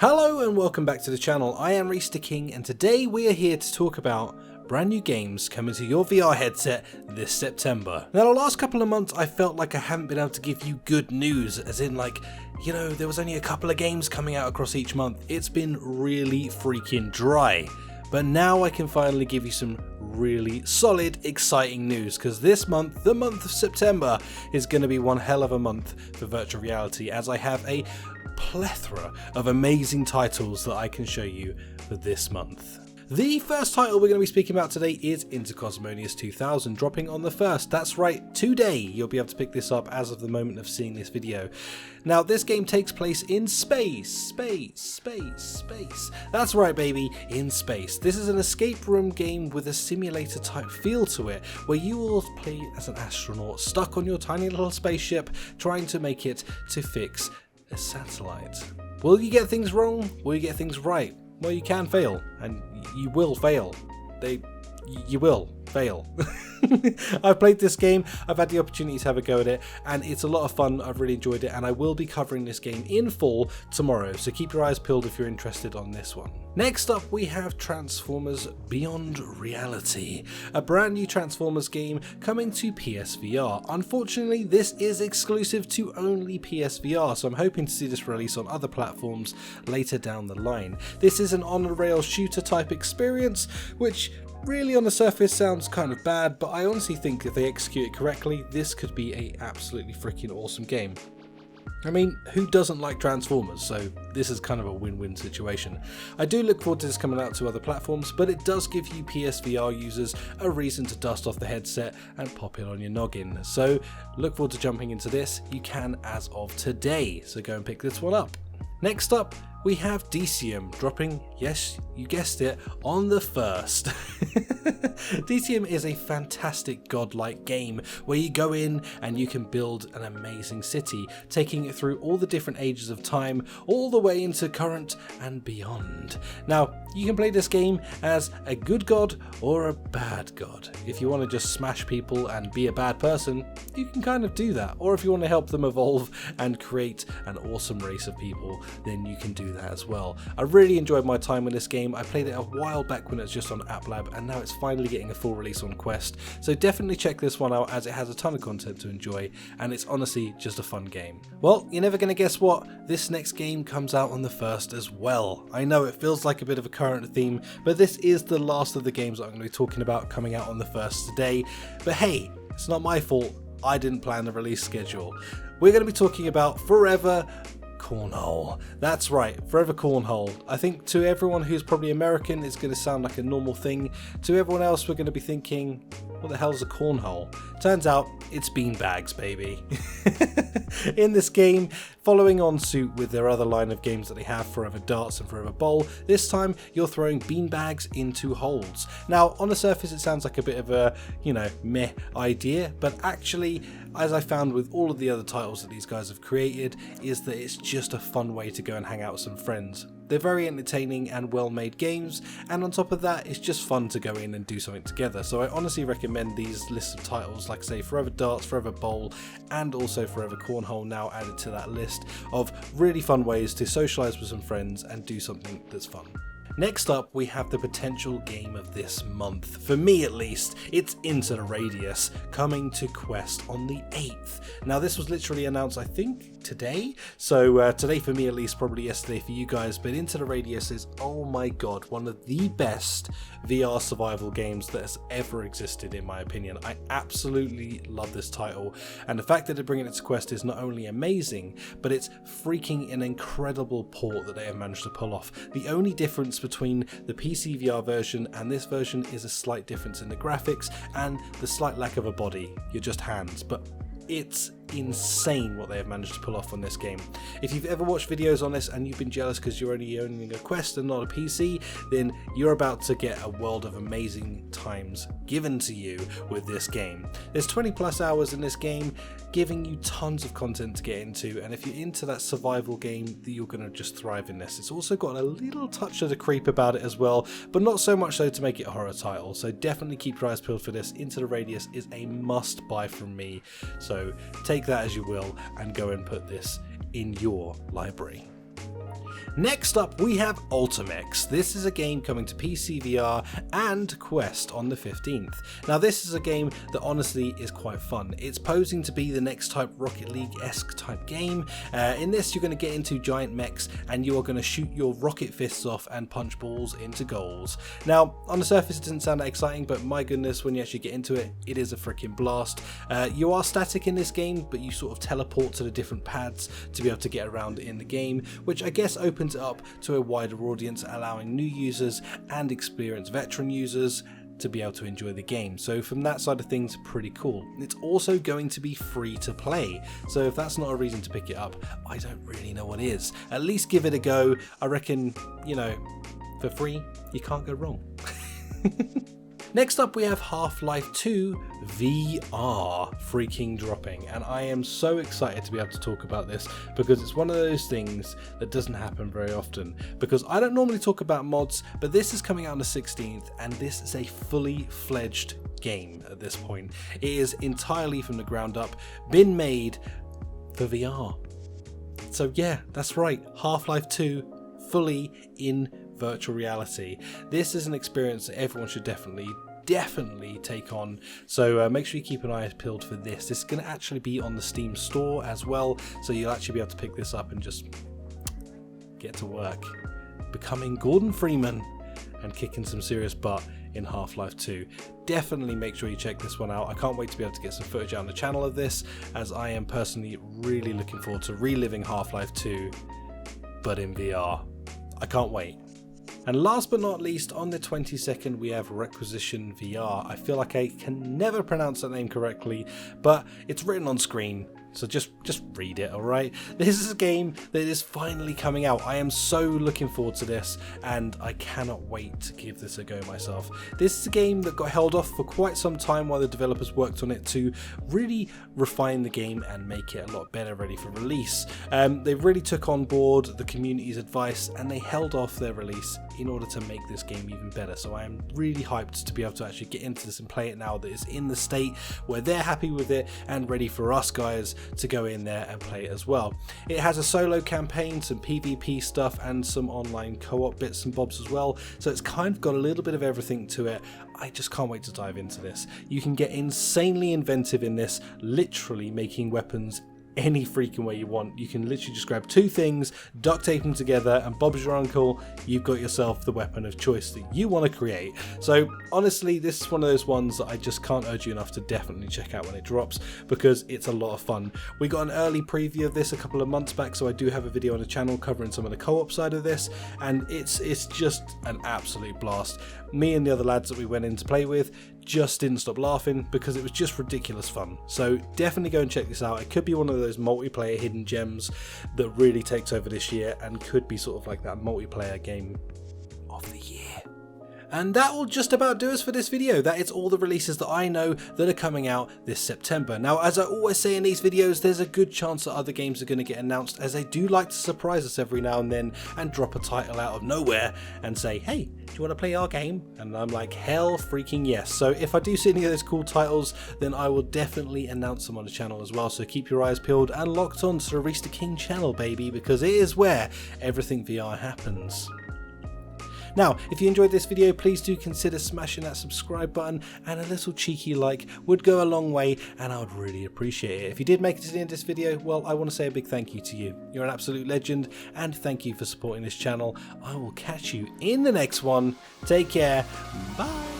Hello and welcome back to the channel. I am Mr.Clean and today we are here to talk about brand new games coming to your VR headset this September. Now the last couple of months I felt like I haven't been able to give you good news, as in like, you know, there was only a couple of games coming out across each month. It's been really freaking dry. But now I can finally give you some really solid, exciting news, because this month, the month of September, is going to be one hell of a month for virtual reality, as I have a plethora of amazing titles that I can show you for this month. The first title we're going to be speaking about today is Interkosmos 2000, dropping on the 1st. That's right, today you'll be able to pick this up as of the moment of seeing this video. Now this game takes place in space. That's right baby, in space. This is an escape room game with a simulator type feel to it, where you will play as an astronaut stuck on your tiny little spaceship trying to make it to fix a satellite. Will you get things wrong? Will you get things right? Well, you can fail, and you will fail. You will fail. I've played this game, I've had the opportunity to have a go at it, and it's a lot of fun. I've really enjoyed it, and I will be covering this game in full tomorrow, so keep your eyes peeled if you're interested on this one. Next up we have Transformers Beyond Reality, a brand new Transformers game coming to PSVR. Unfortunately this is exclusive to only PSVR, so I'm hoping to see this release on other platforms later down the line. This is an on-the-rails shooter type experience, which really on the surface sounds kind of bad, but I honestly think if they execute it correctly, this could be a absolutely freaking awesome game. I mean, who doesn't like Transformers? So this is kind of a win-win situation. I do look forward to this coming out to other platforms, but it does give you PSVR users a reason to dust off the headset and pop it on your noggin. So look forward to jumping into this. You can as of today, so go and pick this one up. Next up, we have Deism dropping, yes, you guessed it, on the 1st. Deism is a fantastic godlike game where you go in and you can build an amazing city, taking it through all the different ages of time, all the way into current and beyond. Now, you can play this game as a good god or a bad god. If you want to just smash people and be a bad person, you can kind of do that. Or if you want to help them evolve and create an awesome race of people, then you can do that as well. I really enjoyed my time with this game. I played it a while back when it was just on App Lab, and now it's finally getting a full release on Quest. So definitely check this one out, as it has a ton of content to enjoy, and it's honestly just a fun game. Well, you're never going to guess what, this next game comes out on the 1st as well. I know it feels like a bit of a current theme, but this is the last of the games that I'm going to be talking about coming out on the 1st today. But hey, it's not my fault. I didn't plan the release schedule. We're going to be talking about ForeVR Cornhole. That's right, ForeVR Cornhole. I think to everyone who's probably American, it's going to sound like a normal thing. To everyone else, we're going to be thinking, what the hell's a cornhole? Turns out, it's beanbags, baby. In this game, following on suit with their other line of games that they have, ForeVR Darts and ForeVR Bowl, this time you're throwing beanbags into holes. Now, on the surface it sounds like a bit of a, you know, meh idea, but actually, as I found with all of the other titles that these guys have created, is that it's just a fun way to go and hang out with some friends. They're very entertaining and well-made games, and on top of that, it's just fun to go in and do something together. So I honestly recommend these lists of titles, like say ForeVR Darts, ForeVR Bowl, and also ForeVR Cornhole now added to that list of really fun ways to socialise with some friends and do something that's fun. Next up, we have the potential game of this month. For me at least, it's Into the Radius, coming to Quest on the 8th. Now this was literally announced, I think, today. So today for me at least, probably yesterday for you guys, but Into the Radius is, oh my god, one of the best VR survival games that has ever existed in my opinion. I absolutely love this title, and the fact that they're bringing it to Quest is not only amazing, but it's freaking an incredible port that they have managed to pull off. The only difference between the PC VR version and this version is a slight difference in the graphics and the slight lack of a body. You're just hands, but it's insane what they have managed to pull off on this game. If you've ever watched videos on this and you've been jealous because you're only owning a Quest and not a PC, then you're about to get a world of amazing times given to you with this game. There's 20 plus hours in this game, giving you tons of content to get into, and if you're into that survival game, you're going to just thrive in this. It's also got a little touch of the creep about it as well, but not so much so to make it a horror title, so definitely keep your eyes peeled for this. Into the Radius is a must buy from me, so take that as you will and go and put this in your library. Next up we have ULTIMECHS. This is a game coming to PSVR and Quest on the 15th. Now this is a game that honestly is quite fun. It's posing to be the next type Rocket League-esque type game. In this you're going to get into giant mechs and you are going to shoot your rocket fists off and punch balls into goals. Now on the surface it doesn't sound that exciting, but my goodness, when you actually get into it, it is a freaking blast. You are static in this game, but you sort of teleport to the different pads to be able to get around in the game, which I guess opens it up to a wider audience, allowing new users and experienced veteran users to be able to enjoy the game. So from that side of things, pretty cool. It's also going to be free to play, so if that's not a reason to pick it up, I don't really know what is. At least give it a go. I reckon, you know, for free you can't go wrong. Next up we have Half-Life 2 VR freaking dropping, and I am so excited to be able to talk about this because it's one of those things that doesn't happen very often, because I don't normally talk about mods, but this is coming out on the 16th and this is a fully fledged game at this point. It is entirely from the ground up been made for VR. So yeah, that's right, Half-Life 2 fully in virtual reality. This is an experience that everyone should definitely take on, so make sure you keep an eye peeled for this. This is going to actually be on the Steam store as well, so you'll actually be able to pick this up and just get to work becoming Gordon Freeman and kicking some serious butt in Half-Life 2. Definitely make sure you check this one out. I can't wait to be able to get some footage out on the channel of this, as I am personally really looking forward to reliving Half-Life 2 but in VR. I can't wait. And last but not least, on the 22nd we have REQUISITION VR. I feel like I can never pronounce that name correctly, but it's written on screen, so just read it, alright? This is a game that is finally coming out. I am so looking forward to this, and I cannot wait to give this a go myself. This is a game that got held off for quite some time while the developers worked on it to really refine the game and make it a lot better ready for release. They really took on board the community's advice and they held off their release in order to make this game even better. So I am really hyped to be able to actually get into this and play it now that it's in the state where they're happy with it and ready for us guys to go in there and play it as well. It has a solo campaign, some PvP stuff, and some online co-op bits and bobs as well, so it's kind of got a little bit of everything to it. I just can't wait to dive into this. You can get insanely inventive in this, literally making weapons any freaking way you want. You can literally just grab two things, duct tape them together, and Bob's your uncle, you've got yourself the weapon of choice that you want to create. So honestly, this is one of those ones that I just can't urge you enough to definitely check out when it drops, because it's a lot of fun. We got an early preview of this a couple of months back, so I do have a video on the channel covering some of the co-op side of this, and it's just an absolute blast. Me and the other lads that we went in to play with just didn't stop laughing because it was just ridiculous fun. So definitely go and check this out. It could be one of those multiplayer hidden gems that really takes over this year and could be sort of like that multiplayer game of the year. And that will just about do us for this video. That is all the releases that I know that are coming out this September. Now, as I always say in these videos, there's a good chance that other games are going to get announced, as they do like to surprise us every now and then and drop a title out of nowhere and say, hey, do you want to play our game? And I'm like, hell freaking yes. So if I do see any of those cool titles, then I will definitely announce them on the channel as well. So keep your eyes peeled and locked on to the Mr.Clean channel, baby, because it is where everything VR happens. Now, if you enjoyed this video, please do consider smashing that subscribe button, and a little cheeky like would go a long way, and I would really appreciate it. If you did make it to the end of this video, well, I want to say a big thank you to you. You're an absolute legend, and thank you for supporting this channel. I will catch you in the next one. Take care. Bye.